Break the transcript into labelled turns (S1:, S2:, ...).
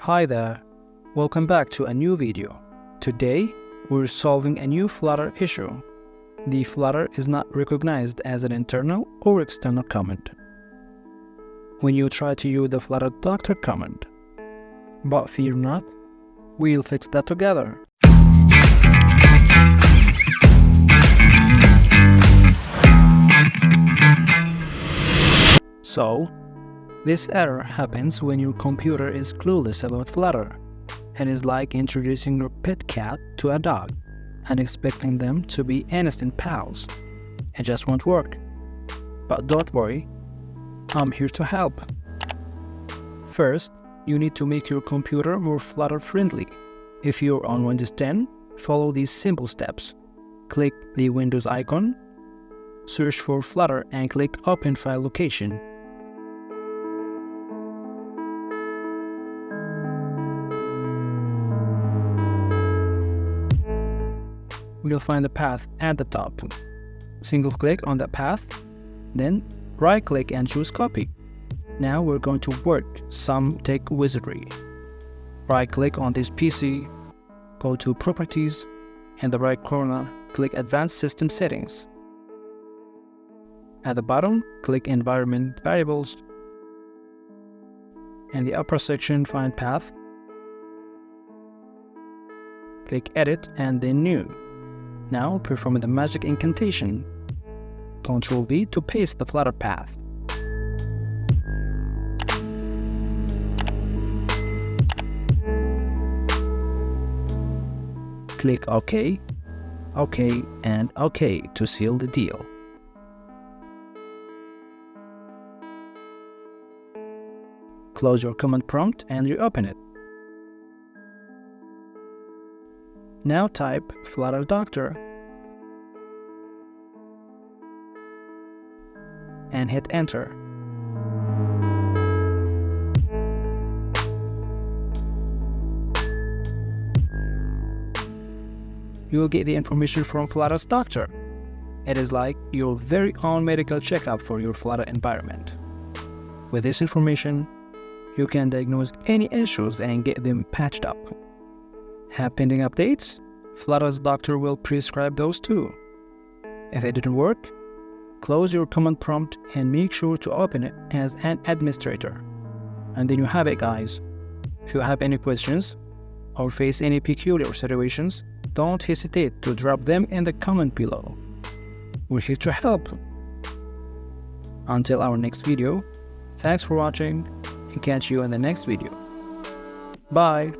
S1: Hi there, welcome back to a new video. Today, we're solving a new Flutter issue. The Flutter is not recognized as an internal or external command when you try to use the Flutter Doctor command. But fear not, we'll fix that together. So, this error happens when your computer is clueless about Flutter, and is like introducing your pet cat to a dog and expecting them to be instant pals. It just won't work. But don't worry, I'm here to help. First, you need to make your computer more Flutter friendly. If you're on Windows 10, follow these simple steps. Click the Windows icon, search for Flutter and click Open File Location. We'll find the path at the top. Single click on that path, then right click and choose copy. Now we're going to work some tech wizardry. Right click on this PC, go to Properties, in the right corner click Advanced System Settings. At the bottom, click Environment Variables. In the upper section, find Path. Click Edit and then New. Now perform the magic incantation. Ctrl V to paste the Flutter path. Click OK, OK and OK to seal the deal. Close your command prompt and reopen it. Now type Flutter Doctor and hit enter. You will get the information from Flutter's Doctor. It is like your very own medical checkup for your Flutter environment. With this information, you can diagnose any issues and get them patched up. Have pending updates? Flutter's Doctor will prescribe those too. If it didn't work, close your command prompt and make sure to open it as an administrator. And then you have it, guys. If you have any questions or face any peculiar situations, don't hesitate to drop them in the comment below. We're here to help. Until our next video, thanks for watching and catch you in the next video. Bye!